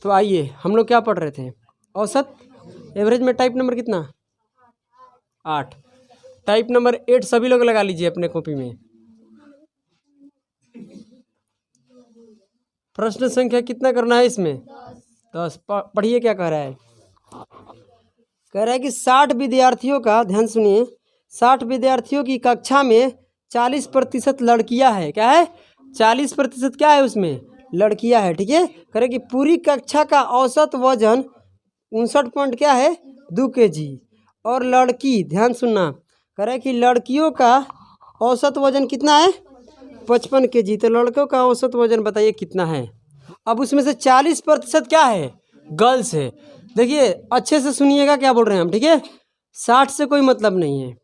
तो आइए हम लोग क्या पढ़ रहे थे, औसत एवरेज में टाइप नंबर कितना 8, टाइप नंबर 8 सभी लोग लगा लीजिए अपने कॉपी में। प्रश्न संख्या कितना करना है इसमें 10। पढ़िए क्या कह रहा है, कह रहा है कि 60 विद्यार्थियों का, ध्यान सुनिए, 60 विद्यार्थियों की कक्षा में 40% लड़कियां है। क्या है 40% क्या है उसमें लड़कियां है, ठीक है। कह रहे कि पूरी कक्षा का औसत वजन 59 पॉइंट क्या है 2 kg और लड़की, ध्यान सुनना, कह रहे कि लड़कियों का औसत वजन कितना है 55 kg। तो लड़कों का औसत वजन बताइए कितना है। अब उसमें से 40% क्या है गर्ल्स है। देखिए अच्छे से सुनिएगा क्या बोल रहे हैं हम, ठीक है। 60 से कोई मतलब नहीं है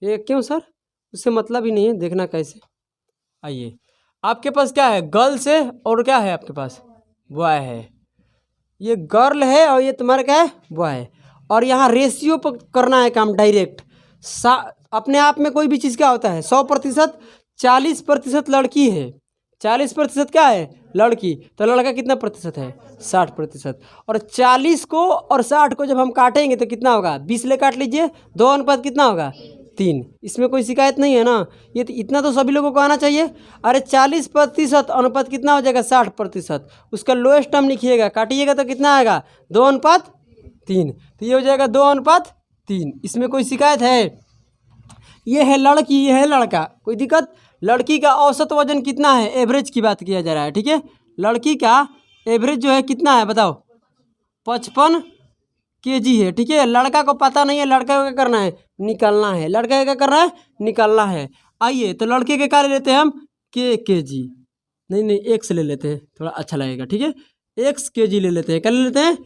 ये, क्यों सर, उससे मतलब ही नहीं है, देखना कैसे। आइए आपके पास क्या है गर्ल्स है और क्या है आपके पास बॉय है, ये गर्ल है और ये तुम्हारा क्या है बॉय है। और यहाँ रेशियो पर करना है काम डायरेक्ट। अपने आप में कोई भी चीज़ क्या होता है 100%, 40% लड़की है, 40% क्या है लड़की, तो लड़का कितना प्रतिशत है 60%। और 40 को और 60 को जब हम काटेंगे तो कितना होगा 20 ले काट लीजिए, 2 अनुपात कितना होगा 3। इसमें कोई शिकायत नहीं है ना, ये तो इतना तो सभी लोगों को आना चाहिए। अरे 40% अनुपात कितना हो जाएगा 60%, उसका लोएस्ट टर्म लिखिएगा, काटिएगा तो कितना आएगा 2:3। तो ये हो जाएगा 2:3। इसमें कोई शिकायत है, ये है लड़की ये है लड़का, कोई दिक्कत। लड़की का औसत वजन कितना है, एवरेज की बात किया जा रहा है, ठीक है। लड़की का एवरेज जो है कितना है बताओ 55 kg है, ठीक है। लड़का को पता नहीं है, लड़का को क्या करना है निकालना है, लड़का को क्या करना है निकालना है। आइए तो लड़के के क्या ले लेते हैं हम kg, नहीं एक्स ले लेते हैं, थोड़ा अच्छा लगेगा, ठीक है। x kg ले लेते हैं, क्या ले लेते हैं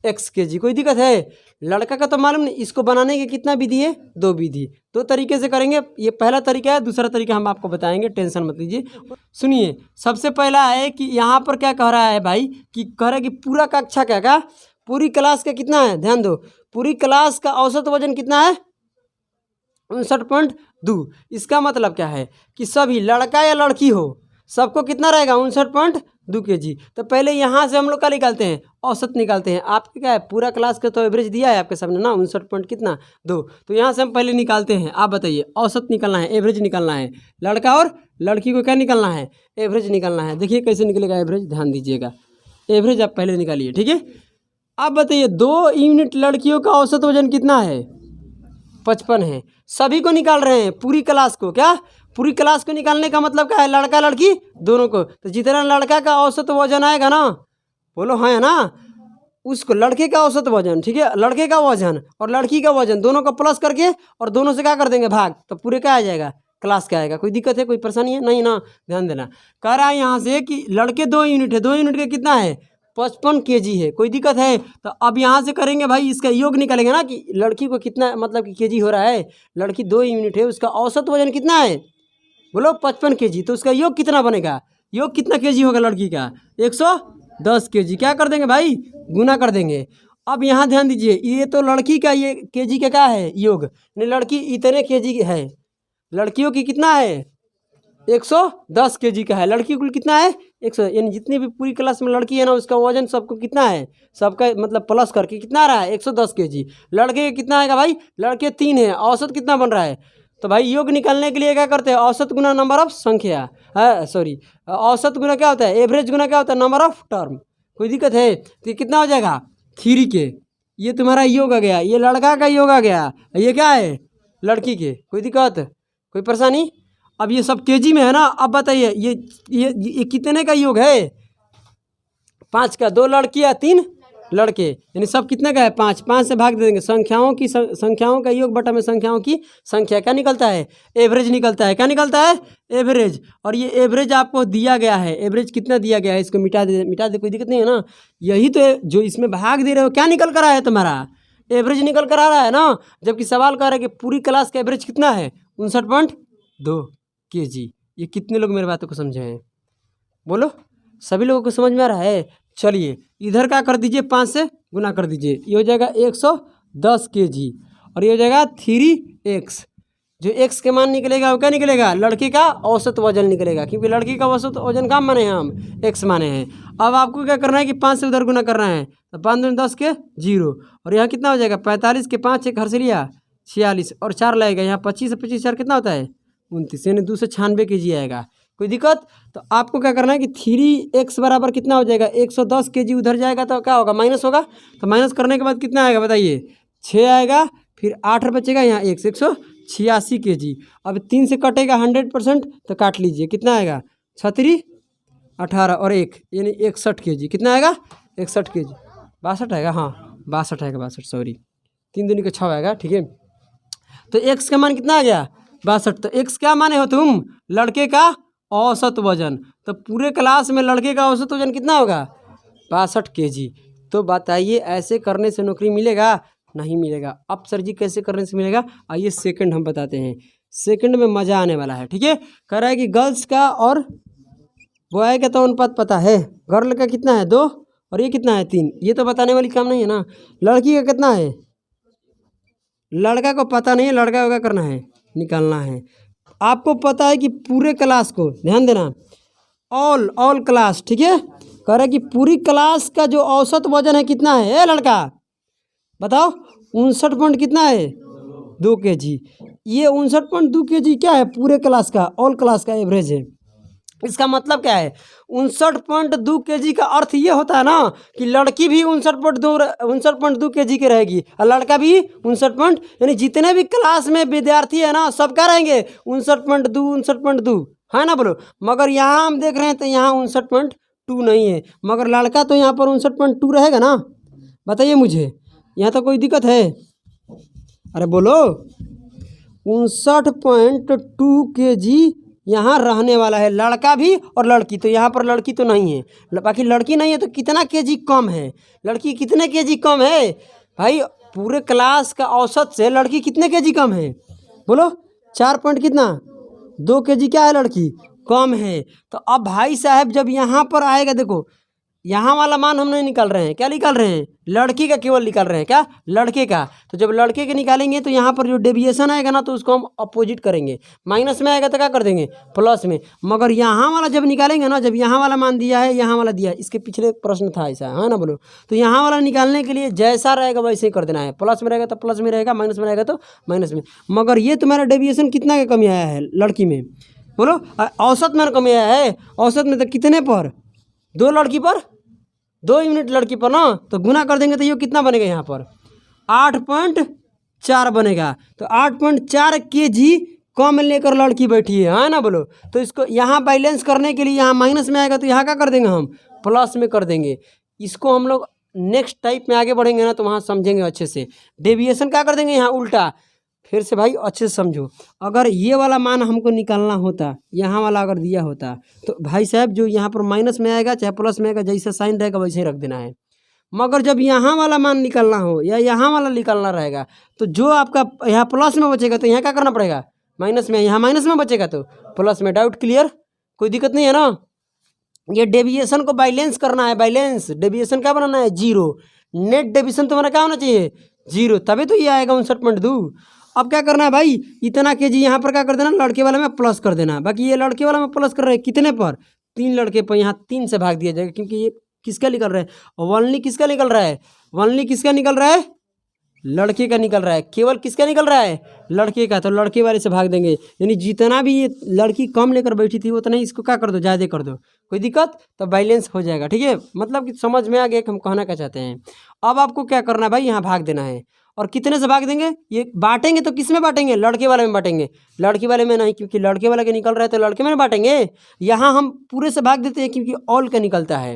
x kg, कोई दिक्कत है। लड़का का तो मालूम नहीं, इसको बनाने के कितना विधि है 2 विधि, 2 तरीके से करेंगे। ये पहला तरीका है, दूसरा तरीका हम आपको बताएंगे, टेंशन मत लीजिए। सुनिए सबसे पहला है कि यहाँ पर क्या कह रहा है भाई, कि कह रहा है कि पूरा कक्षा क्या पूरी क्लास का कितना है, ध्यान दो, पूरी क्लास का औसत वजन कितना है 59.2। इसका मतलब क्या है कि सभी लड़का या लड़की हो सबको कितना रहेगा 59.2 kg। तो पहले यहाँ से हम लोग क्या निकालते हैं औसत निकालते हैं। आपके क्या है पूरा क्लास का तो एवरेज दिया है आपके सामने ना 59 पॉइंट कितना 2, तो यहाँ से हम पहले निकालते हैं। आप बताइए औसत निकालना है, एवरेज निकालना है, लड़का और लड़की को क्या निकालना है एवरेज निकालना है। देखिए कैसे निकलेगा एवरेज, ध्यान दीजिएगा, एवरेज आप पहले निकालिए, ठीक है। आप बताइए 2 यूनिट लड़कियों का औसत वजन कितना है 55 है, सभी को निकाल रहे हैं पूरी क्लास को, क्या पूरी क्लास को निकालने का मतलब क्या है लड़का लड़की दोनों को। तो जितना लड़का का औसत वजन आएगा ना, बोलो हाँ है ना, उसको लड़के का औसत वजन, ठीक है, लड़के का वजन और लड़की का वजन दोनों का प्लस करके और दोनों से क्या कर देंगे भाग, तो पूरे क्या आ जाएगा क्लास क्या आएगा। कोई दिक्कत है कोई परेशानी है नहीं ना, ध्यान देना। कह रहा है यहाँ से कि लड़के 2 यूनिट है, 2 यूनिट का कितना है 55 kg है, कोई दिक्कत है। तो अब यहाँ से करेंगे भाई, इसका योग निकालेंगे ना कि लड़की को कितना मतलब कि kg हो रहा है। लड़की 2 यूनिट है, उसका औसत वजन कितना है बोलो 55 kg, तो उसका योग कितना बनेगा, योग कितना kg होगा लड़की का 110 kg। क्या कर देंगे भाई गुना कर देंगे। अब यहाँ ध्यान दीजिए, ये तो लड़की का ये kg का क्या है योग, नहीं लड़की इतने kg है, लड़कियों की कितना है 110 kg का है, लड़की कुल कितना है 100, यानी जितनी भी पूरी क्लास में लड़की है ना उसका वजन सबको कितना है, सबका मतलब प्लस करके कितना आ रहा है 110 kg। लड़के कितना आएगा भाई, लड़के 3 है, औसत कितना बन रहा है। तो भाई योग निकालने के लिए क्या करते हैं औसत गुना नंबर ऑफ संख्या है, सॉरी औसत गुना क्या होता है एवरेज गुना क्या होता है नंबर ऑफ टर्म। कोई दिक्कत है तो ये कितना हो जाएगा 3 के, ये तुम्हारा योग आ गया, ये लड़का का योग आ गया, ये क्या है लड़की के। कोई दिक्कत कोई परेशानी। अब ये सब kg में है ना। अब बताइए ये कितने का योग है 5 का, 2 लड़कियाँ 3 लड़के, यानी सब कितने का है 5, 5 से भाग दे देंगे, संख्याओं का योग बटा में संख्याओं की संख्या क्या निकलता है एवरेज निकलता है, क्या निकलता है एवरेज। और ये एवरेज आपको दिया गया है, एवरेज कितना दिया गया है इसको मिटा दे कोई दिक्कत नहीं है ना। यही तो जो इसमें भाग दे रहे हो क्या निकल कर आया है तुम्हारा एवरेज निकल कर आ रहा है ना। जबकि सवाल कह रहा है कि पूरी क्लास का एवरेज कितना है 59.2 kg। ये कितने लोग मेरे बातों को समझे हैं बोलो, सभी लोगों को समझ में आ रहा है। चलिए इधर क्या कर दीजिए 5 से गुना कर दीजिए, ये हो जाएगा 110 kg और ये हो जाएगा 3x, जो एक्स के मान निकलेगा वो क्या निकलेगा, लड़के का औसत वजन निकलेगा, क्योंकि लड़की का औसत वजन कम माने हैं हम, एक्स माने हैं। अब आपको क्या करना है कि 5 से उधर गुना करना है, तो 5 दूनी 10 के 0, और यहाँ कितना हो जाएगा 45 के 5 एक घर से लिया 46 और 4 लगेगा, यहाँ 25 से 25 4 कितना होता है 29, यानी 296 kg आएगा। कोई दिक्कत? तो आपको क्या करना है कि 3x बराबर कितना हो जाएगा 110 kg, उधर जाएगा तो क्या होगा माइनस होगा, तो माइनस करने के बाद कितना आएगा बताइए 6 आएगा, फिर 8 बचेगा, यहाँ 186 kg। अब 3 से कटेगा 100% तो काट लीजिए, कितना आएगा 36 18 और 1 यानी 61 kg, कितना आएगा 61 kg, 62 आएगा, हाँ 62 आएगा, 62 सॉरी, 3 दूनी का 6 आएगा, ठीक है। तो x का मान कितना आ गया 62, तो x क्या माने हो तुम, लड़के का औसत वजन, तो पूरे क्लास में लड़के का औसत वजन कितना होगा 62 kg। तो बताइए ऐसे करने से नौकरी मिलेगा, नहीं मिलेगा। अब सर जी कैसे करने से मिलेगा, आइए सेकंड हम बताते हैं, सेकंड में मज़ा आने वाला है, ठीक है। कह रहा है कि गर्ल्स का और बॉय का तो अनुपात पता है, गर्ल का कितना है 2 और ये कितना है 3, ये तो बताने वाली काम नहीं है ना। लड़की का कितना है, लड़का को पता नहीं है, लड़का का करना है निकालना है। आपको पता है कि पूरे क्लास को, ध्यान देना, ऑल क्लास, ठीक है। कह रहा है कि पूरी क्लास का जो औसत वजन है कितना है, लड़का बताओ 59 पॉइंट कितना है 2 kg। ये 59.2 kg क्या है, पूरे क्लास का, ऑल क्लास का एवरेज है। इसका मतलब क्या है 59.2 kg का अर्थ ये होता है ना कि लड़की भी 59.2 kg के रहेगी और लड़का भी 59 यानी जितने भी क्लास में विद्यार्थी है ना सब क्या रहेंगे 59.2 है ना, बोलो। मगर यहाँ हम देख रहे हैं तो यहाँ 59.2 नहीं है, मगर लड़का तो यहाँ पर 59.2 रहेगा ना, बताइए मुझे, यहाँ तो कोई दिक्कत है, अरे बोलो 59.2 kg यहाँ रहने वाला है, लड़का भी और लड़की, तो यहाँ पर लड़की तो नहीं है, बाकी लड़की नहीं है तो कितना kg कम है, लड़की कितने kg कम है भाई, पूरे क्लास का औसत से लड़की कितने kg कम है, बोलो 4 पॉइंट कितना 2 kg क्या है, लड़की कम है। तो अब भाई साहब जब यहाँ पर आएगा, देखो यहाँ वाला मान हम नहीं निकाल रहे हैं, क्या निकाल रहे हैं, लड़की का केवल निकाल रहे हैं, क्या लड़के का। तो जब लड़के के निकालेंगे तो यहाँ पर जो डेविएशन आएगा ना तो उसको हम अपोजिट करेंगे, माइनस में आएगा तो क्या कर देंगे प्लस में। मगर यहाँ वाला जब निकालेंगे ना, जब यहाँ वाला मान दिया है, यहाँ वाला दिया है, इसके पिछले प्रश्न था ऐसा, है ना, बोलो। तो यहाँ वाला निकालने के लिए जैसा रहेगा वैसे ही कर देना है, प्लस में रहेगा तो प्लस में रहेगा, माइनस में रहेगा तो माइनस में। मगर ये तुम्हारा डेविएशन कितना का कमी आया है लड़की में, बोलो। औसत में कमी आया है, औसत में तो कितने पर 2 लड़की पर 2 यूनिट लड़की पर ना, तो गुना कर देंगे तो ये कितना बनेगा, यहाँ पर 8.4 बनेगा। तो 8.4 kg कम लेकर लड़की बैठी है ना, बोलो। तो इसको यहाँ बैलेंस करने के लिए यहाँ माइनस में आएगा तो यहाँ क्या कर देंगे हम प्लस में कर देंगे। इसको हम लोग नेक्स्ट टाइप में आगे बढ़ेंगे ना तो वहाँ समझेंगे अच्छे से। डेविएशन क्या कर देंगे यहाँ उल्टा, फिर से भाई अच्छे से समझो। अगर ये वाला मान हमको निकालना होता, यहाँ वाला अगर दिया होता तो भाई साहब जो यहाँ पर माइनस में आएगा चाहे प्लस में आएगा, जैसा साइन रहेगा वैसे ही रख देना है। मगर जब यहाँ वाला मान निकालना हो या यहाँ वाला निकालना रहेगा तो जो आपका यहाँ प्लस में बचेगा तो यहाँ क्या करना पड़ेगा माइनस में, यहाँ माइनस में बचेगा तो प्लस में। डाउट क्लियर, कोई दिक्कत नहीं है ना। ये डेविएशन को बैलेंस करना है, बैलेंस डेविएशन क्या बनाना है 0, नेट डेविएशन तुम्हारा क्या होना चाहिए 0, तभी तो ये आएगा 59.2। अब क्या करना है भाई, इतना kg यहाँ पर क्या कर देना, लड़के वाले में प्लस कर देना। बाकी ये लड़के वाला में प्लस कर रहे हैं कितने पर 3 लड़के पर, यहाँ 3 से भाग दिया जाएगा, क्योंकि ये किसका निकल रहा है वनली, किसका निकल रहा है वनली, किसका निकल रहा है लड़के का निकल रहा है, केवल किसका निकल रहा है लड़के का। तो लड़के वाले से भाग देंगे, यानी जितना भी ये लड़की कम लेकर बैठी थी उतना ही इसको क्या कर दो ज़्यादा कर दो, कोई दिक्कत, तो बैलेंस हो जाएगा। ठीक है, मतलब कि समझ में आ गया कि हम कहना क्या चाहते हैं। अब आपको क्या करना है भाई, यहाँ भाग देना है। और कितने से भाग देंगे, ये बांटेंगे तो किस में बांटेंगे, लड़के वाले में बांटेंगे, लड़की वाले में नहीं, क्योंकि लड़के वाले के निकल रहा है तो लड़के में बांटेंगे। यहाँ हम पूरे से भाग देते हैं क्योंकि ऑल का निकलता है,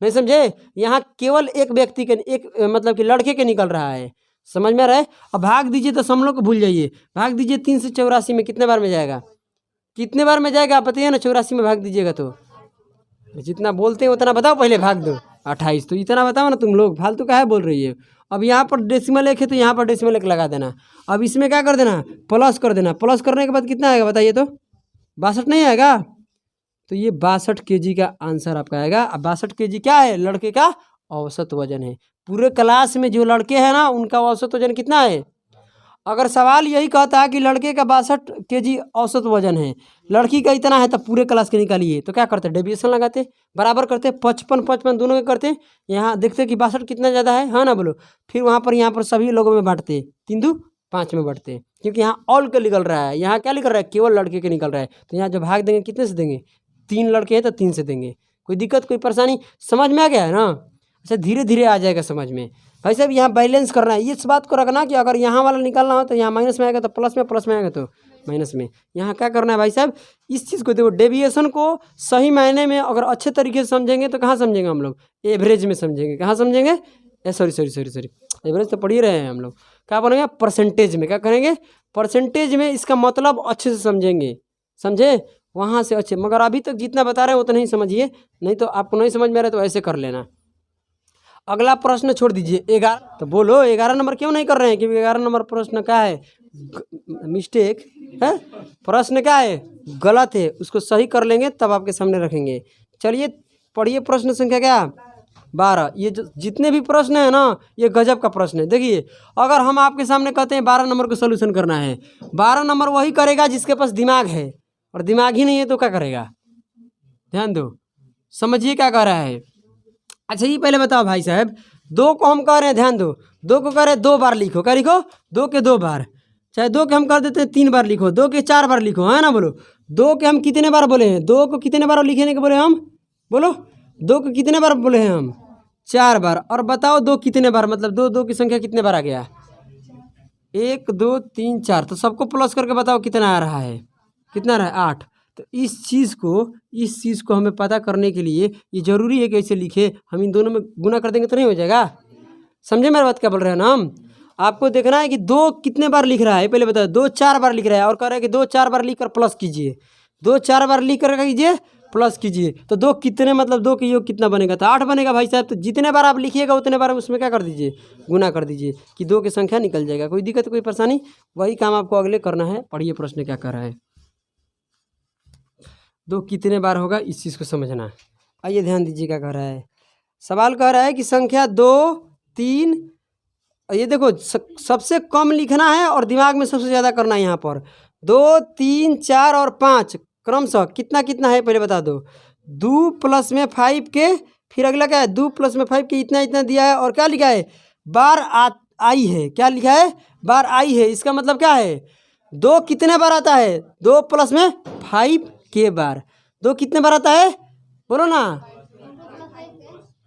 नहीं समझे। यहाँ केवल एक व्यक्ति के, एक मतलब कि लड़के के निकल रहा है, समझ में आ रहा है। अब भाग दीजिए तो हम लोग को भूल जाइए, भाग दीजिए 3 से 84 में कितने बार में जाएगा, कितने बार में जाएगा आप बताइए ना। 84 में भाग दीजिएगा तो जितना बोलते हैं उतना बताओ, पहले भाग दो 28, तो इतना बताओ ना, तुम लोग फालतू काहे बोल रही है। अब यहाँ पर डेसिमल 1 है तो यहाँ पर डेसिमल 1 लगा देना। अब इसमें क्या कर देना, प्लस कर देना। प्लस करने के बाद कितना आएगा बताइए तो, 62 नहीं आएगा। तो ये 62 kg का आंसर आपका आएगा। अब 62 kg क्या है, लड़के का औसत वजन है। पूरे क्लास में जो लड़के हैं ना उनका औसत वजन कितना है। अगर सवाल यही कहता है कि लड़के का 62 kg औसत वजन है, लड़की का इतना है, तब पूरे क्लास के निकालिए, तो क्या करते? डेविएशन लगाते, बराबर करते, 55 दोनों के करते, यहाँ देखते कि 62 कितना ज़्यादा है, हाँ ना बोलो। फिर वहाँ पर सभी लोगों में बांटते, 3 2 5 में बांटते, क्योंकि यहाँ ऑल के निकल रहा है, यहाँ क्या निकल रहा है? केवल लड़के के निकल रहा है। तो यहाँ जो भाग देंगे कितने से देंगे? 3 लड़के हैं तो 3 से देंगे। कोई दिक्कत, कोई परेशानी समझ में आ गया है ना? अच्छा, धीरे धीरे आ जाएगा समझ में। भाई साहब यहाँ बैलेंस करना है, इस बात को रखना कि अगर यहाँ वाला निकालना हो तो यहाँ माइनस में आएगा तो प्लस में आएगा तो माइनस में। यहाँ क्या करना है भाई साहब, इस चीज़ को देखो, डेविएशन को सही मायने में अगर अच्छे तरीके से समझेंगे तो कहाँ समझेंगे हम लोग? एवरेज में समझेंगे। कहाँ समझेंगे? सॉरी, एवरेज तो पढ़ ही रहे हैं हम लोग। क्या बोलेंगे? परसेंटेज में। क्या करेंगे? परसेंटेज में इसका मतलब अच्छे से समझेंगे, समझे? वहाँ से अच्छे, मगर अभी तक जितना बता रहे हैं उतना ही समझिए, नहीं तो आपको नहीं समझ में आ रहा तो ऐसे कर लेना। अगला प्रश्न छोड़ दीजिए, 11। तो बोलो 11 नंबर क्यों नहीं कर रहे हैं? क्योंकि 11 नंबर प्रश्न क्या है? मिस्टेक है, प्रश्न क्या है? गलत है, उसको सही कर लेंगे तब आपके सामने रखेंगे। चलिए पढ़िए प्रश्न संख्या क्या? 12। ये जो जितने भी प्रश्न है ना, ये गजब का प्रश्न है। देखिए, अगर हम आपके सामने कहते हैं 12 नंबर को सोल्यूशन करना है, 12 नंबर वही करेगा जिसके पास दिमाग है, और दिमाग ही नहीं है तो क्या करेगा? ध्यान दो, समझिए क्या कह रहा है। अच्छा, ये पहले बताओ भाई साहब, 2 को हम कह रहे हैं, ध्यान दो, 2 को कह रहे हैं 2 बार लिखो। क्या लिखो? 2 के 2 बार। चाहे 2 के हम कर देते हैं 3 बार लिखो, 2 के 4 बार लिखो, है ना? बोलो 2 के हम कितने बार बोले हैं? 2 को कितने बार लिखने के बोले हम? बोलो 2 को कितने बार बोले हैं हम? 4 बार। और बताओ 2 कितने बार, मतलब 2 की संख्या कितने बार आ गया? 1 2 3 4। तो सबको प्लस करके बताओ कितना आ रहा है? कितना आ रहा है? 8। तो इस चीज़ को हमें पता करने के लिए ये ज़रूरी है कि ऐसे लिखे, हम इन दोनों में गुना कर देंगे तो नहीं हो जाएगा? समझे मेरी बात? क्या बोल रहे हैं ना हम? आपको देखना है कि 2 कितने बार लिख रहा है, पहले बताओ। 2 4 बार लिख रहा है, और कह रहा है कि 2 4 बार लिख कर प्लस कीजिए, 2 4 बार लिख कर कीजिए प्लस कीजिए। तो 2 कितने, मतलब 2 के योग कितना बनेगा? तो 8 बनेगा भाई साहब। तो जितने बार आप लिखिएगा उतने बार उसमें क्या कर दीजिए? गुना कर दीजिए, कि 2 की संख्या निकल जाएगा। कोई दिक्कत, कोई परेशानी? वही काम आपको अगले करना है। पढ़िए प्रश्न क्या कर रहा है। 2 कितने बार होगा, इस चीज़ को समझना है। आइए ध्यान दीजिए क्या कह रहा है। सवाल कह रहा है कि संख्या 2 3, ये देखो सबसे कम लिखना है और दिमाग में सबसे ज़्यादा करना है। यहाँ पर 2 3 4 और 5 क्रमशः कितना कितना है पहले बता दो। 2 प्लस में 5 के, फिर अगला क्या है? 2 प्लस में 5 के इतना इतना दिया है, और क्या लिखा है? बार आई है। क्या लिखा है? बार आई है। इसका मतलब क्या है? 2 कितने बार आता है? 2 प्लस में 5 के बार। 2 कितने बार आता है? बोलो ना,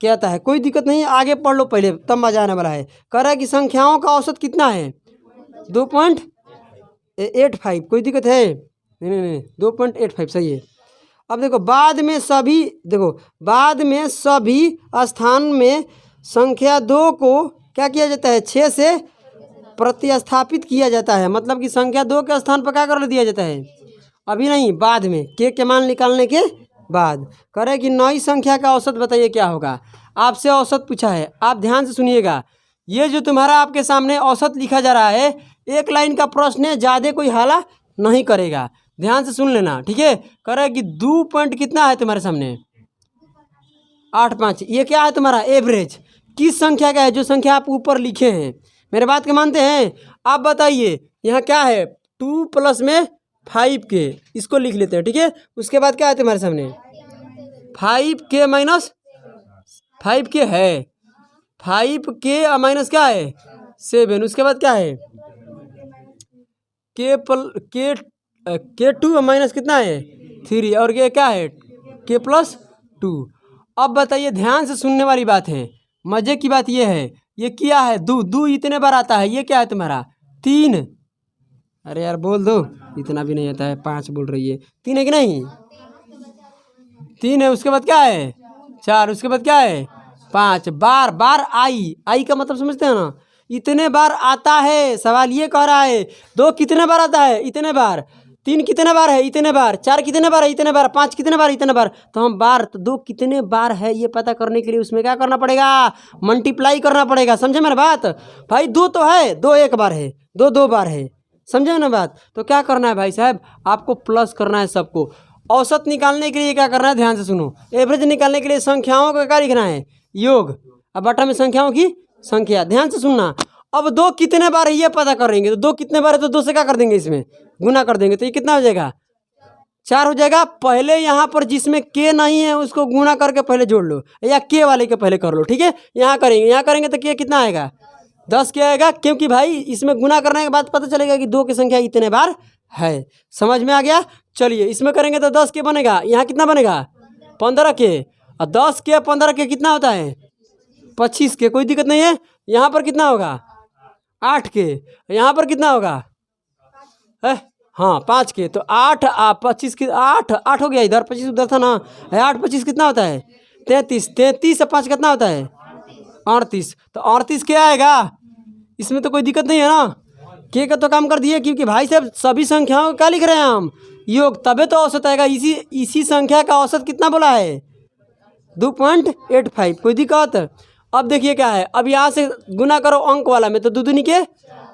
क्या आता है? कोई दिक्कत नहीं, आगे पढ़ लो पहले, तब मजा आने वाला है। कह रहा है कि संख्याओं का औसत कितना है? 2.85। कोई दिक्कत है? नहीं, 2.85 सही है। अब देखो, बाद में सभी स्थान में संख्या 2 को क्या किया जाता है? 6 से प्रतिस्थापित किया जाता है। मतलब कि संख्या 2 के स्थान पर क्या कर दिया जाता है? अभी नहीं, बाद में, के मान निकालने के बाद। करे कि नई संख्या का औसत बताइए क्या होगा। आपसे औसत पूछा है, आप ध्यान से सुनिएगा। ये जो तुम्हारा आपके सामने औसत लिखा जा रहा है, एक लाइन का प्रश्न है, ज़्यादा कोई हाला नहीं करेगा, ध्यान से सुन लेना, ठीक है? करे कि 2 पॉइंट कितना है तुम्हारे सामने? 8 5। ये क्या है तुम्हारा? एवरेज। किस संख्या का है? जो संख्या आप ऊपर लिखे हैं। मेरे बात के मानते हैं? आप बताइए, यहाँ क्या है? 2 प्लस में 5 के, इसको लिख लेते हैं, ठीक है? उसके बाद क्या है तुम्हारे सामने? 5 के माइनस 5 के है, 5 के माइनस क्या है? 7। उसके बाद क्या है? के 2 माइनस कितना है? 3। और ये क्या है? के प्लस 2। अब बताइए, ध्यान से सुनने वाली बात है, मजे की बात ये है, ये क्या है? 2 इतने बार आता है। ये क्या है तुम्हारा? 3। अरे यार बोल दो, इतना भी नहीं आता है। 5 बोल रही है, 3 है कि नहीं? 3 है। उसके बाद क्या है? 4। उसके बाद क्या है? 5। बार आई का मतलब समझते हैं ना? इतने बार आता है। सवाल ये कह रहा है 2 कितने बार आता है? इतने बार। 3 कितने बार है? इतने बार। 4 कितने बार है? इतने बार। 5 कितने बार? इतने बार। तो हम तो 2 कितने बार है ये पता करने के लिए उसमें क्या करना पड़ेगा? मल्टीप्लाई करना पड़ेगा। समझे मेरी बात? भाई 2 तो है, 2 1 बार है, 2 2 बार है। समझे ना बात? तो क्या करना है भाई साहब? आपको प्लस करना है सबको। औसत निकालने के लिए क्या करना है? ध्यान से सुनो। एवरेज निकालने के लिए संख्याओं का क्या लिखना है? योग। अब बटा में संख्याओं की संख्या। ध्यान से सुनना। अब 2 कितने बार है ये पता करेंगे, तो 2 कितने बार है तो 2 से क्या कर देंगे, इसमें गुना कर देंगे, तो ये कितना हो जाएगा 4 हो जाएगा। पहले यहाँ पर जिसमें के नहीं है उसको गुना करके पहले जोड़ लो, या के वाले के पहले कर लो, ठीक है। यहाँ करेंगे तो के कितना आएगा 10 के आएगा, क्योंकि भाई इसमें गुना करने के बाद पता चलेगा कि 2 की संख्या इतने बार है। समझ में आ गया। चलिए इसमें करेंगे तो 10 के बनेगा, यहाँ कितना बनेगा 15 के, और 10 के 15 के कितना होता है 25 के, कोई दिक्कत नहीं है। यहाँ पर कितना होगा 8 के, यहाँ पर कितना होगा है हाँ 5 के, तो 8 25 के 8 हो गया, इधर 25 उधर था ना, 8 25 कितना होता है 33, 33 से 5 कितना होता है 38, तो 38 क्या आएगा, इसमें तो कोई दिक्कत नहीं है ना, के का तो काम कर दिए, क्योंकि भाई साहब सभी संख्याओं का क्या लिख रहे हैं हम योग, तबे तो औसत आएगा। इसी संख्या का औसत कितना बोला है 2.85, कोई दिक्कत। अब देखिए क्या है, अब यहाँ से गुना करो अंक वाला में, तो 2 दूनी के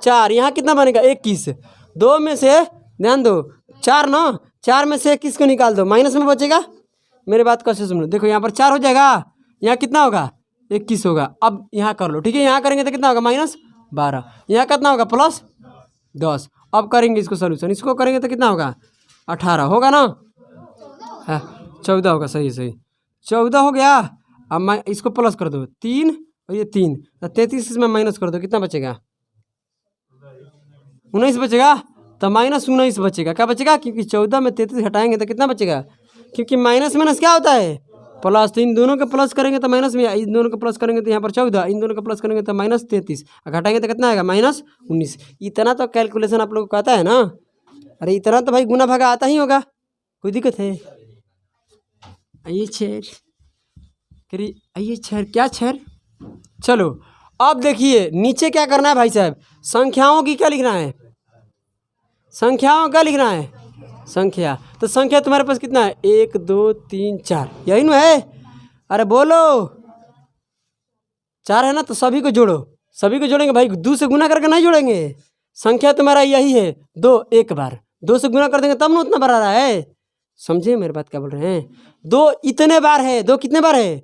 4, यहाँ कितना बनेगा 21, 2 में से ध्यान दो 4 ना, 4 में से 21 को निकाल दो, माइनस में बचेगा। मेरे बात कैसे सुन लो, देखो यहाँ पर 4 हो जाएगा, यहाँ कितना होगा 21 होगा। अब यहाँ कर लो, ठीक है, यहाँ करेंगे तो कितना होगा -12, यहाँ कितना होगा +10। अब करेंगे इसको सोल्यूशन, इसको करेंगे तो कितना होगा 18 होगा ना, है 14 होगा, सही 14 हो गया। अब मैं इसको प्लस कर दो 3 और ये 3, तो 33 इसमें माइनस कर दो, कितना बचेगा 19 बचेगा, तो -19 बचेगा। क्या बचेगा, क्योंकि 14 में 33 हटाएंगे तो कितना बचेगा, क्योंकि माइनस माइनस क्या होता है प्लस, तो इन दोनों के प्लस करेंगे तो माइनस में, इन दोनों के प्लस करेंगे तो यहाँ पर 14, इन दोनों के प्लस करेंगे तो -33, घटाएंगे तो कितना आएगा -19। इतना तो कैलकुलेशन आप लोग को आता है ना, अरे इतना तो भाई गुना भागा आता ही होगा, कोई दिक्कत है। आइए छेर क्या छेर। चलो अब देखिए नीचे क्या करना है भाई साहब, संख्याओं की क्या लिखना है, संख्याओं का लिखना है संख्या। तो संख्या तुम्हारे पास कितना है 1 2 3 4, यही ना है, अरे बोलो 4 है ना, तो सभी को जोड़ो, सभी को जोड़ेंगे भाई, 2 से गुना करके नहीं जोड़ेंगे। संख्या तुम्हारा यही है 2, एक बार 2 से गुना कर देंगे तब ना उतना बार आ रहा है, समझे मेरी बात क्या बोल रहे हैं। 2 इतने बार है, 2 कितने बार है,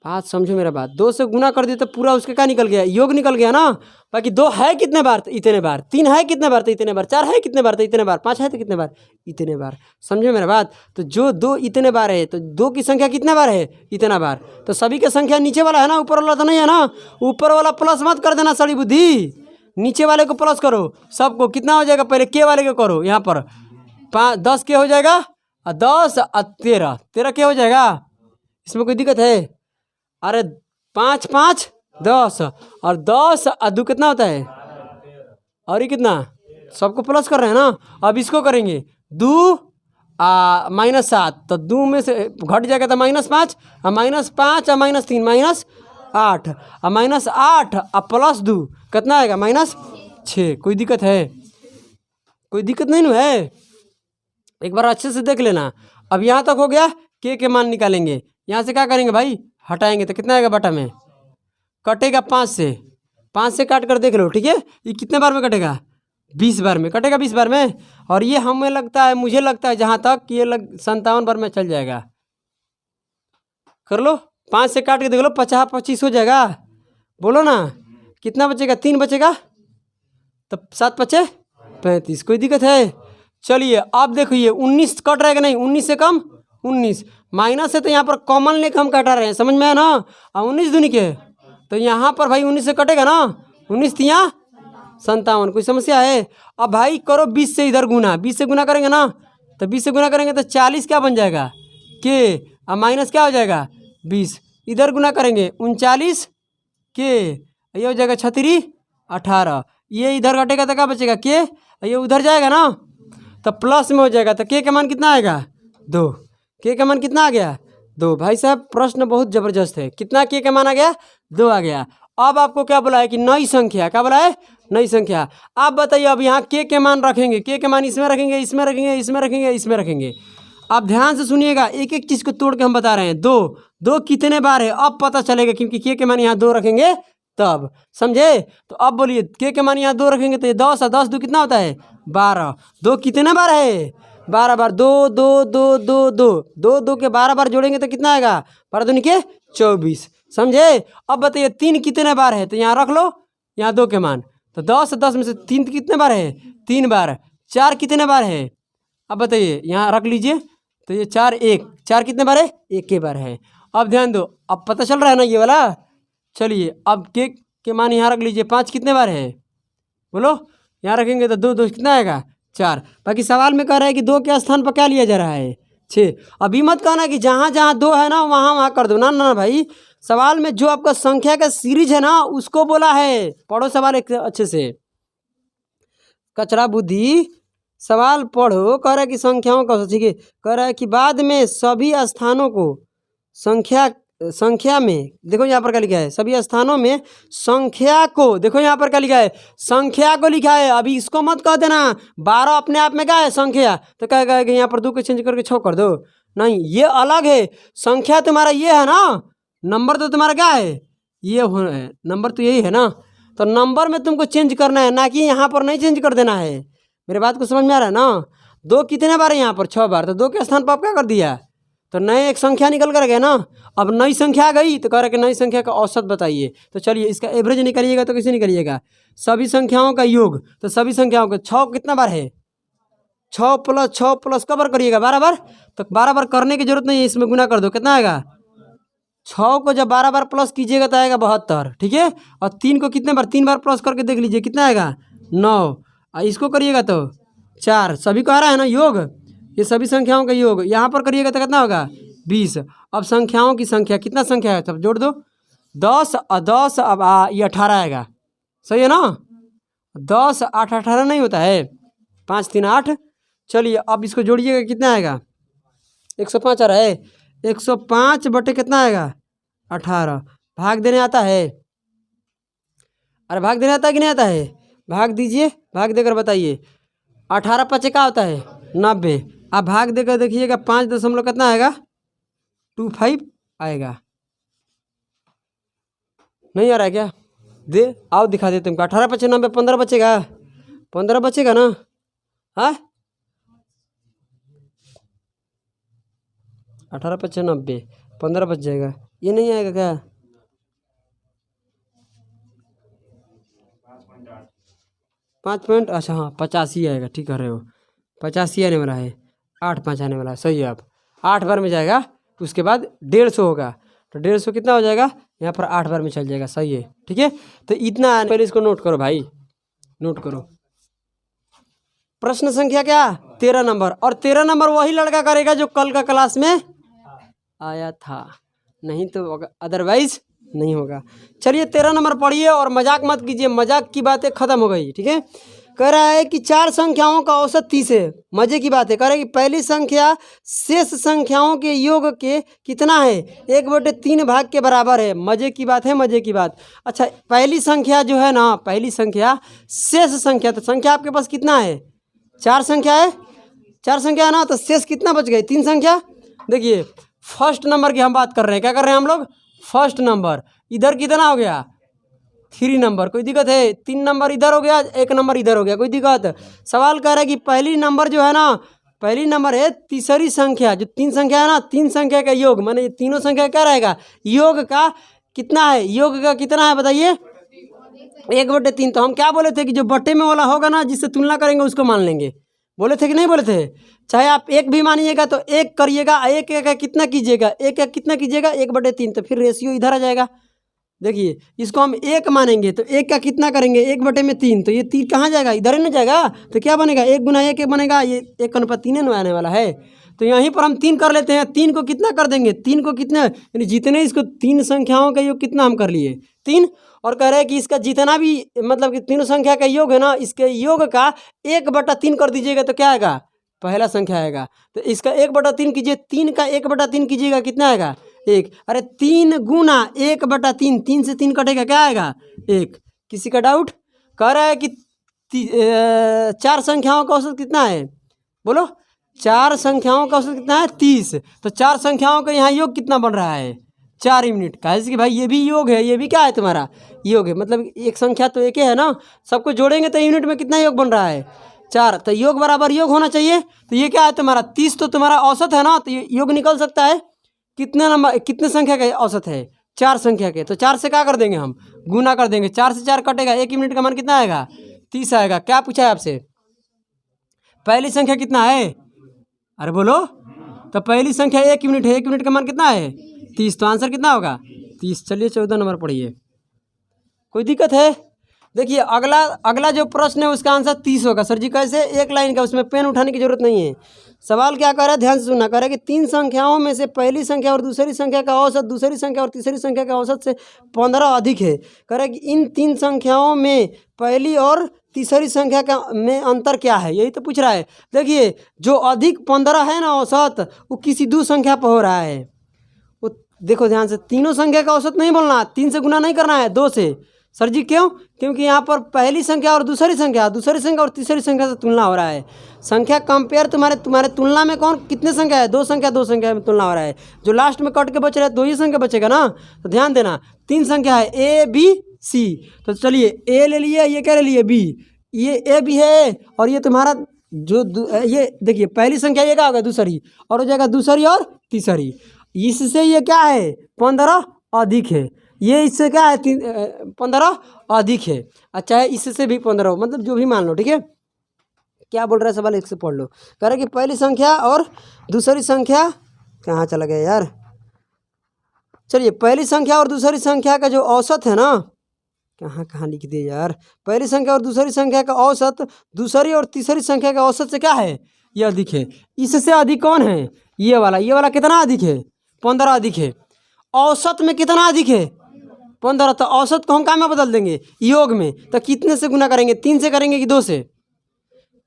बात समझो मेरा बात, 2 से गुना कर दिए तो पूरा उसका क्या निकल गया, योग निकल गया ना। बाकी 2 है कितने बार तो इतने बार, 3 है कितने बार तो इतने बार, 4 है कितने बार तो इतने बार, 5 है तो कितने बार इतने बार, समझे मेरा बात। तो जो 2 इतने बार है, तो 2 की संख्या कितने बार है इतना बार, तो सभी की संख्या नीचे वाला है ना, ऊपर वाला तो नहीं है ना। ऊपर वाला प्लस मत कर देना सड़ी बुद्धि, नीचे वाले को प्लस करो सबको। कितना हो जाएगा, पहले के वाले को करो, यहाँ पर 10 के हो जाएगा, और 10 और 13 के हो जाएगा, इसमें कोई दिक्कत है। अरे 5 5 10, और 10 और 2 कितना होता है, और ये कितना, सबको प्लस कर रहे हैं ना। अब इसको करेंगे 2 -7, तो 2 में से घट जाएगा तो -5, और -5 और -3 -8, और -8 और +2 कितना आएगा -6। कोई दिक्कत है, कोई दिक्कत नहीं ना है, एक बार अच्छे से देख लेना। अब यहाँ तक हो गया, के मान निकालेंगे, यहाँ से क्या करेंगे भाई हटाएंगे तो कितना आएगा, बटा में कटेगा 5 से काट कर देख लो, ठीक है। ये कितने बार में कटेगा 20 बार में कटेगा, 20 बार में। और ये हमें लगता है, मुझे लगता है जहाँ तक ये 57 बार में चल जाएगा। कर लो 5 से काट के देख लो, 50 25 हो जाएगा, बोलो ना कितना बचेगा, 3 बचेगा, तो 7 5 35, कोई दिक्कत है। चलिए अब देखिए 19 कट रहा है कि नहीं, 19 से कम 19 माइनस है, तो यहाँ पर कॉमन लेकर हम काटा रहे हैं, समझ में आया ना। और 19 दूनी के, तो यहाँ पर भाई 19 से कटेगा ना, 19 तिया 57, कोई समस्या है। अब भाई करो 20 से इधर गुना, 20 से गुना करेंगे ना, तो 20 से गुना करेंगे तो 40 क्या बन जाएगा के, और माइनस क्या हो जाएगा 20, इधर गुना करेंगे 39 के, ये हो जाएगा 36 18, ये इधर घटेगा तो क्या बचेगा के, ये उधर जाएगा ना तो प्लस में हो जाएगा, तो के मान कितना आएगा 2, के का मान कितना आ गया 2। भाई साहब प्रश्न बहुत ज़बरदस्त है, कितना के मान आ गया 2 आ गया। अब आपको क्या बोला है कि नई संख्या, क्या बोला है नई संख्या। आप बताइए अब यहाँ के मान रखेंगे, के मान इसमें रखेंगे, इसमें रखेंगे, इसमें रखेंगे, इसमें रखेंगे। आप ध्यान से सुनिएगा, एक एक चीज़ को तोड़ के हम बता रहे हैं। 2 कितने बार है अब पता चलेगा, क्योंकि के मान यहाँ 2 रखेंगे तब, समझे। तो अब बोलिए के मान यहाँ 2 रखेंगे तो ये 10 और 10 2 कितना होता है 12। 2 कितने बार है 12 बार, 2 2 2 2 2 2 2 के 12 बार जोड़ेंगे तो कितना आएगा 12 दूनी के 24, समझे। अब बताइए 3 कितने बार है, तो यहाँ रख लो यहाँ 2 के मान, तो 10 में से 3 कितने बार है? 3 बार। 4 कितने बार है? अब बताइए, यहाँ रख लीजिए, तो ये 4 कितने बार है? 1 के बार है। अब ध्यान दो, अब पता चल रहा है ना ये वाला। चलिए अब के मान यहाँ रख लीजिए, 5 कितने बार है? बोलो, यहाँ रखेंगे तो 2 कितना आएगा? 4। बाकी सवाल में कह रहा है कि 2 के स्थान पर क्या लिया जा रहा है? 6। अभी मत कहना कि जहाँ जहाँ 2 है ना वहाँ कर दो, ना ना भाई। सवाल में जो आपका संख्या का सीरीज है ना उसको बोला है। पढ़ो सवाल एक अच्छे से, कचरा बुद्धि सवाल पढ़ो। कह रहा है कि संख्याओं का, ठीक है, कह रहा है कि बाद में सभी स्थानों को संख्या में, देखो यहाँ पर क्या लिखा है? सभी स्थानों में संख्या को, देखो यहाँ पर क्या लिखा है? संख्या को लिखा है। अभी इसको मत कह देना 12 अपने आप में क्या है? संख्या। तो क्या कहेगा यहाँ पर 2 को चेंज करके 6 कर दो? नहीं, ये अलग है। संख्या तुम्हारा ये है ना, नंबर तो तुम्हारा क्या है? ये है नंबर, तो यही है ना। तो नंबर में तुमको चेंज करना है, ना कि यहाँ पर नहीं चेंज कर देना है। मेरे बात को समझ में आ रहा है ना? 2 कितने बार है यहाँ पर? 6 बार। तो 2 के स्थान पर आप क्या कर दिया? तो नए एक संख्या निकल कर गया ना। अब नई संख्या आ गई तो कह रहा है कि नई संख्या का औसत बताइए। तो चलिए इसका एवरेज निकालिएगा। तो कैसे निकालिएगा? सभी संख्याओं का योग। तो सभी संख्याओं का 6 कितना बार है? 6 + 6 + कब बार करिएगा? 12 बार। तो 12 बार करने की जरूरत नहीं है, इसमें गुना कर दो, कितना आएगा? 6 को जब 12 बार प्लस कीजिएगा तो आएगा 72, ठीक है। और 3 को कितने बार? 3 बार प्लस करके देख लीजिए कितना आएगा? 9। और इसको करिएगा तो 4। सभी को आ रहा है ना योग? ये सभी संख्याओं का योग यहाँ पर करिएगा तो कितना होगा? 20। अब संख्याओं की संख्या, कितना संख्या है तब जोड़ दो? 10 और 10, अब ये 18 आएगा, सही है ना? 10 8 18 नहीं होता है, 5 3 8। चलिए अब इसको जोड़िएगा, कितना आएगा? 105 आ रहा है। 105 बटे कितना आएगा? 18। भाग देने आता है? अरे भाग देने आता है कि नहीं आता है? भाग दीजिए, भाग देकर बताइए। 18 × 5 क्या होता है? 90। अब भाग देकर देखिएगा, 5 दशमलव कितना आएगा? 25 आएगा। नहीं आ रहा है क्या? दे आओ दिखा दे तुमको। 18 × 5 90, 15 बचेगा। 15 बचेगा ना? हाँ, 18 × 5 90, 15 बच जाएगा। ये नहीं आएगा क्या? 5 पॉइंट, अच्छा हाँ 85 आएगा, ठीक कर रहे हो। 85 आने वाला है, 8 5 आने वाला है, सही है। आप 8 बार में जाएगा, उसके बाद 150 होगा। तो 150 कितना हो जाएगा? यहाँ पर 8 बार में चल जाएगा, सही है, ठीक है। तो इतना पहले इसको नोट करो भाई, नोट करो। प्रश्न संख्या क्या? 13 नंबर। और 13 नंबर वही लड़का करेगा जो कल का क्लास में आया था, नहीं तो अदरवाइज नहीं होगा। चलिए 13 नंबर पढ़िए और मजाक मत कीजिए, मजाक की बातें खत्म हो गई, ठीक है। कह रहा है कि 4 संख्याओं का औसत 30 है। मजे की बात है, कह रहा है कि पहली संख्या शेष संख्याओं के योग के कितना है? 1/3 भाग के बराबर है। मजे की बात है, मजे की बात। अच्छा, पहली संख्या जो है ना, पहली संख्या शेष संख्या, तो संख्या आपके पास कितना है? 4 संख्या है, 4 संख्या है ना, तो शेष कितना बच गए? 3 संख्या। देखिए फर्स्ट नंबर की हम बात कर रहे हैं, क्या कर रहे हैं हम लोग? First number. इधर कितना हो गया? 3 नंबर। कोई दिक्कत है? 3 नंबर इधर हो गया, 1 नंबर इधर हो गया, कोई दिक्कत? सवाल कह रहा है कि पहली नंबर जो है ना, पहली नंबर है तीसरी संख्या, जो 3 संख्या है ना, 3 संख्या का योग, माने ये तीनों संख्या क्या रहेगा? योग का कितना है? योग का कितना है बताइए? 1/3। तो हम क्या बोले थे कि जो बट्टे में वाला होगा ना, जिससे तुलना करेंगे उसको मान लेंगे। बोले थे कि नहीं बोले थे? चाहे आप 1 भी मानिएगा तो 1 करिएगा, 1 का कितना कीजिएगा? 1 का कितना कीजिएगा? 1/3। तो फिर रेशियो इधर आ जाएगा। देखिए इसको हम 1 मानेंगे तो 1 का कितना करेंगे? 1/3। तो ये 3 कहाँ जाएगा? इधर ही नहीं जाएगा। तो क्या बनेगा? 1 × 1 बनेगा, ये 1:3 आने वाला है। तो यहीं पर हम 3 कर लेते हैं। 3 को कितना कर देंगे? 3 को कितना, यानी जितने इसको 3 संख्याओं का योग कितना हम कर लिए? 3। और कह रहे हैं कि इसका जितना भी मतलब कि तीनों संख्या का योग है ना, इसके योग का 1/3 कर दीजिएगा तो क्या आएगा? पहला संख्या आएगा। तो इसका 1/3 कीजिए, 3 का 1/3 कीजिएगा, कितना आएगा? 1। अरे 3 × 1/3, 3 से 3 कटेगा, क्या आएगा? 1। किसी का डाउट? कह रहा है कि 4 संख्याओं का औसत कितना है? बोलो, 4 संख्याओं का औसत कितना है? 30। तो 4 संख्याओं का यहाँ योग कितना बन रहा है? 4 यूनिट। कहे कि भाई ये भी योग है, ये भी क्या है तुम्हारा? योग है। मतलब एक संख्या तो एक ही है ना, सबको जोड़ेंगे तो यूनिट में कितना योग बन रहा है? 4। तो योग बराबर योग होना चाहिए। तो ये क्या है तुम्हारा? 30 तो तुम्हारा औसत है ना, तो ये योग निकल सकता है। कितने नंबर, कितने संख्या का औसत है? 4 संख्या के, तो 4 से क्या कर देंगे हम, गुना कर देंगे। 4 से 4 कटेगा, 1 यूनिट का मान कितना आएगा, 30 आएगा। क्या पूछा है आपसे, पहली संख्या कितना है, अरे बोलो, तो पहली संख्या 1 यूनिट है, 1 यूनिट का मान कितना है 30, तो आंसर कितना होगा 30। चलिए 14 नंबर पढ़िए। कोई दिक्कत है, देखिए अगला जो प्रश्न है उसका आंसर 30 होगा। सर जी कैसे, एक लाइन का, उसमें पेन उठाने की जरूरत नहीं है। सवाल क्या कर रहा है, ध्यान से सुनना, कर रहा है कि 3 संख्याओं में से पहली संख्या और दूसरी संख्या का औसत दूसरी संख्या और तीसरी संख्या का औसत से 15 अधिक है। कह रहा है कि इन 3 संख्याओं में पहली और तीसरी संख्या का में अंतर क्या है, यही तो पूछ रहा है। देखिए जो अधिक 15 है ना औसत, वो किसी 2 संख्या पर हो रहा है। वो देखो ध्यान से, तीनों संख्या का औसत नहीं बोलना, 3 से गुना नहीं करना है, 2 से। सर जी क्यों, क्योंकि यहाँ पर पहली संख्या और दूसरी संख्या और तीसरी संख्या से तुलना हो रहा है। संख्या कंपेयर, तुम्हारे तुलना में कौन कितने संख्या है, 2 संख्या में तुलना हो रहा है। जो लास्ट में कट के बच रहा है 2 ही संख्या बचेगा ना, तो ध्यान देना 3 संख्या है ए बी सी। तो चलिए ए ले लिए, ये क्या ले लिए बी, ये ए भी है और ये तुम्हारा जो ये देखिए पहली संख्या ये क्या होगा दूसरी, और हो जाएगा दूसरी और तीसरी। इससे ये क्या है 15 अधिक है, ये इससे क्या है 15 अधिक है। अच्छा है, इससे भी 15 हो, मतलब जो भी मान लो, ठीक है। क्या बोल रहा है सवाल, एक से पढ़ लो। कह रहा है कि पहली संख्या और दूसरी संख्या, कहाँ चला गया यार, चलिए पहली संख्या और दूसरी संख्या का जो औसत है ना, कहाँ लिख दिए यार, पहली संख्या और दूसरी संख्या का औसत दूसरी और तीसरी संख्या का औसत से क्या है, ये अधिक है। इससे अधिक कौन है, ये वाला कितना अधिक है 15 अधिक है। औसत में कितना अधिक है 15, तो औसत को हम क्या में बदल देंगे, योग में। तो कितने से गुना करेंगे, 3 से करेंगे कि 2 से,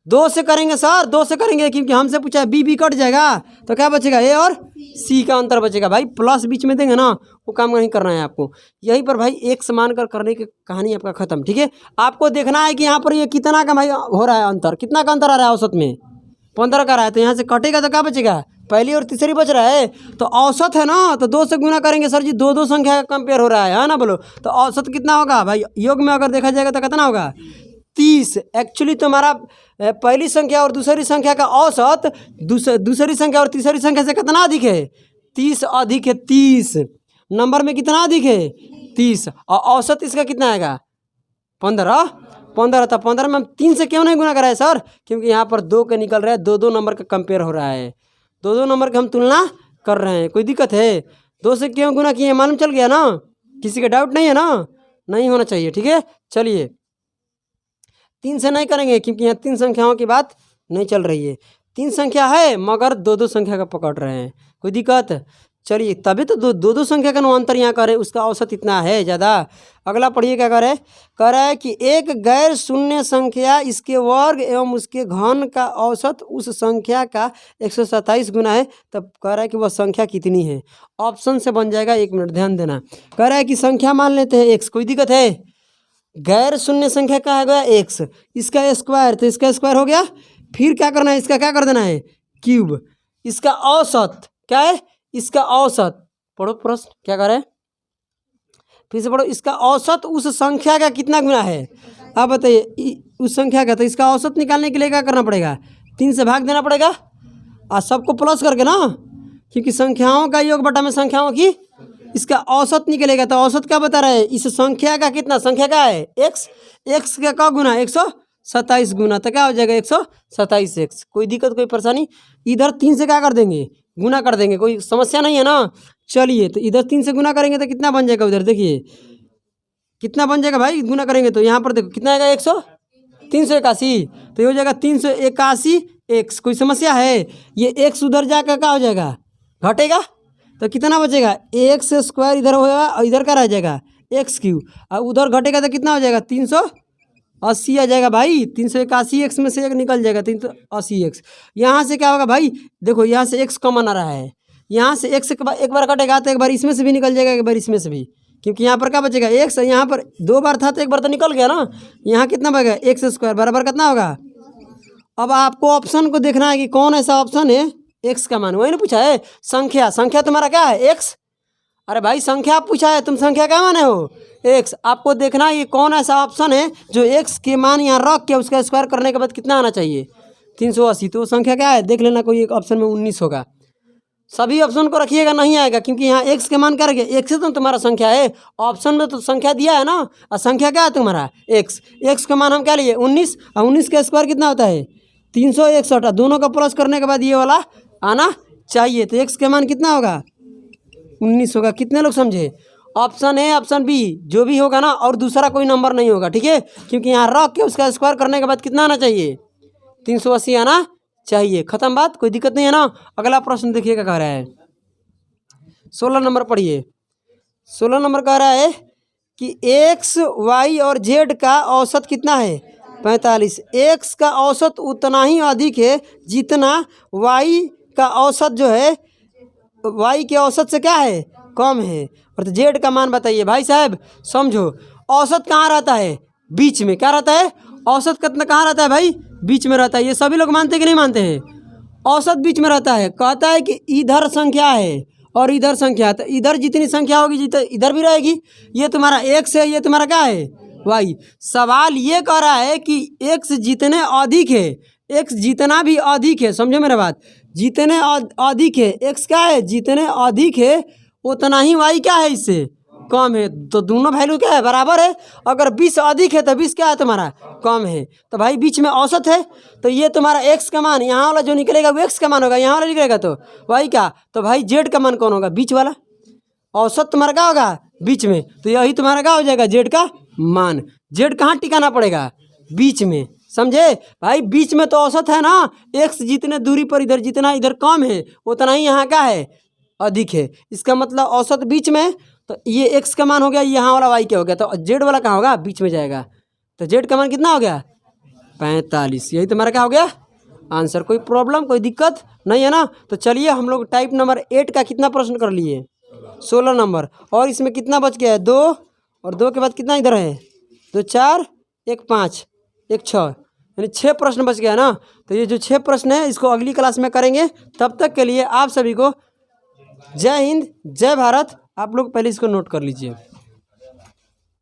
2 से करेंगे सर, 2 से करेंगे, क्योंकि हमसे पूछा है बी कट जाएगा, तो क्या बचेगा ए और सी का अंतर बचेगा। भाई प्लस बीच में देंगे ना, वो काम नहीं करना है आपको। यहीं पर भाई एक समान कर करने की कहानी आपका खत्म, ठीक है। आपको देखना है कि यहाँ पर ये कितना का भाई हो रहा है अंतर, कितना का अंतर आ रहा है, औसत में 15 का रहा है, तो यहाँ से कटेगा तो क्या बचेगा, पहली और तीसरी बच रहा है। तो औसत है ना, तो 2 से गुना करेंगे। सर जी 2 संख्या का कंपेयर हो रहा है ना, बोलो, तो औसत कितना होगा भाई, योग में अगर देखा जाएगा तो कितना होगा 30। एक्चुअली तुम्हारा पहली संख्या और दूसरी संख्या का औसत दूसरी संख्या और तीसरी संख्या से कितना अधिक है, 30 अधिक है। 30 नंबर में कितना अधिक है 30, और औसत इसका कितना आएगा 15। तो 15 में हम 3 से क्यों नहीं गुना कराए सर, क्योंकि यहाँ पर 2 के निकल रहा है, 2 नंबर का कंपेयर हो रहा है, 2 नंबर का हम तुलना कर रहे हैं। कोई दिक्कत है, 2 से क्यों गुना किए, मालूम चल गया ना, किसी का डाउट नहीं है ना, नहीं होना चाहिए, ठीक है। चलिए 3 से नहीं करेंगे, क्योंकि यहाँ 3 संख्याओं की बात नहीं चल रही है। 3 संख्या है मगर 2 संख्या का पकड़ रहे हैं, कोई दिक्कत। चलिए तभी तो 2 संख्या का अंतर यहाँ करें, उसका औसत इतना है ज़्यादा। अगला पढ़िए क्या करे, कह रहा है कि एक गैर शून्य संख्या इसके वर्ग एवं उसके घन का औसत उस संख्या का 127 गुना है, तब कह रहा है कि वह संख्या कितनी है। ऑप्शन से बन जाएगा, 1 मिनट ध्यान देना। कह रहा है कि संख्या मान लेते हैं x, कोई दिक्कत है, गैर शून्य संख्या का है गया x, इसका स्क्वायर, तो इसका स्क्वायर हो गया, फिर क्या करना है, इसका क्या कर देना है क्यूब। इसका औसत क्या है, इसका औसत, पढ़ो प्रश्न क्या कर रहे हैं, फिर से पढ़ो। इसका औसत उस संख्या का कितना गुना है, आप बताइए उस संख्या का, तो इसका औसत निकालने के लिए क्या करना पड़ेगा, 3 से भाग देना पड़ेगा, और सबको प्लस करके ना, क्योंकि संख्याओं का योग बटा में संख्याओं की, इसका औसत निकलेगा। तो औसत क्या बता रहा है, इस संख्या का कितना, संख्या का है x का क्या गुना 127 गुना, तो क्या हो जाएगा 127x। कोई दिक्कत कोई परेशानी, इधर 3 से क्या कर देंगे, गुना कर देंगे, कोई समस्या नहीं है ना। चलिए तो इधर 3 से गुना करेंगे तो कितना बन जाएगा, उधर देखिए कितना बन जाएगा भाई, गुना करेंगे तो यहाँ पर देखो कितना आएगा 381, तो ये हो जाएगा 381x। कोई समस्या है, ये x उधर जाकर क्या हो जाएगा, घटेगा, तो कितना बचेगा x स्क्वायर इधर होगा और इधर का रह जाएगा x क्यूब, और उधर घटेगा तो कितना हो जाएगा 380 आ जाएगा भाई। 381x में से 1 निकल जाएगा 380x। यहाँ से क्या होगा भाई, देखो यहाँ से x कॉमन आ रहा है, यहाँ से x एक बार कटेगा तो एक बार इसमें से भी निकल जाएगा, एक बार इसमें से भी, क्योंकि यहाँ पर क्या बचेगा x, यहाँ पर 2 बार था तो एक बार तो निकल गया ना। यहाँ कितना बचेगा x स्क्वायर बराबर कितना होगा। अब आपको ऑप्शन को देखना है कि कौन ऐसा ऑप्शन है x का मान, वही ना पूछा है, संख्या तुम्हारा क्या है x। अरे भाई संख्या पूछा है, तुम संख्या क्या माने हो x। आपको देखना है ये कौन ऐसा ऑप्शन है जो x के मान यहाँ रख के उसका स्क्वायर करने के बाद कितना आना चाहिए 380। तो संख्या क्या है देख लेना, कोई एक ऑप्शन में 19 होगा। सभी ऑप्शन को रखिएगा, नहीं आएगा, क्योंकि यहाँ एक्स के मान क्या रखे, एक्स तो तुम्हारा संख्या है, ऑप्शन में तो संख्या दिया है ना, और संख्या क्या है तुम्हारा एक्स। एक्स का मान हम क्या लिए 19, और 19 का स्क्वायर कितना होता है 361, दोनों का प्लस करने के बाद ये वाला आना चाहिए, तो एक्स का मान कितना होगा 19 होगा। कितने लोग समझे? ऑप्शन ए ऑप्शन बी जो भी होगा ना, और दूसरा कोई नंबर नहीं होगा, ठीक है, क्योंकि यहाँ रख के उसका स्क्वायर करने के बाद कितना आना चाहिए 380 आना चाहिए। खत्म बात, कोई दिक्कत नहीं है ना। अगला प्रश्न देखिए क्या कह रहा है, 16 नंबर पढ़िए। 16 नंबर कह रहा है कि एक्स वाई और जेड का औसत कितना है 45। एक्स का औसत उतना ही अधिक है जितना वाई का औसत जो है वाई के औसत से क्या है कम है, और तो जेड का मान बताइए। भाई साहब समझो, औसत कहाँ रहता है बीच में, क्या रहता है औसत कितना कहाँ रहता है भाई बीच में रहता है। ये सभी लोग मानते हैं कि नहीं मानते हैं? औसत बीच में रहता है। कहता है कि इधर संख्या है और इधर संख्या, तो इधर जितनी संख्या होगी जितनी इधर भी रहेगी। ये तुम्हारा एक्स है, ये तुम्हारा क्या है वाई। सवाल ये कह रहा है कि एक्स जितने अधिक है, एक्स जितना भी अधिक है, समझो मेरा बात, जितने अधिक है एक्स क्या है जितने अधिक है उतना ही वाई क्या है इससे कम है। तो दोनों वैल्यू क्या है बराबर है। अगर 20 अधिक है तो 20 क्या है तुम्हारा कम है, तो भाई बीच में औसत है। तो ये तुम्हारा एक्स का मान यहाँ वाला जो निकलेगा वो एक्स का मान होगा, यहाँ वाला निकलेगा तो वाई का। तो भाई जेड का मान कौन होगा बीच वाला, औसत तुम्हारा क्या होगा बीच में, तो यही तुम्हारा क्या हो जाएगा जेड का मान। जेड कहाँ टिकाना पड़ेगा बीच में, समझे भाई, बीच में तो औसत है ना। एक्स जितने दूरी पर इधर जितना इधर कम है उतना ही यहाँ क्या है अधिक है, इसका मतलब औसत बीच में। तो ये एक्स का मान हो गया, यहाँ वाला वाई क्या हो गया, तो जेड वाला कहाँ होगा बीच में जाएगा। तो जेड का मान कितना हो गया 45, यही तुम्हारा क्या हो गया आंसर। कोई प्रॉब्लम कोई दिक्कत नहीं है ना। तो चलिए हम लोग टाइप नंबर 8 का कितना प्रश्न कर लिए 16 नंबर, और इसमें कितना बच गया है 2, और 2 के बाद कितना इधर है 2 4 1 5 1 6, यानी 6 प्रश्न बच गया ना। तो ये जो 6 प्रश्न है इसको अगली क्लास में करेंगे। तब तक के लिए आप सभी को जय हिंद जय भारत। आप लोग पहले इसको नोट कर लीजिए।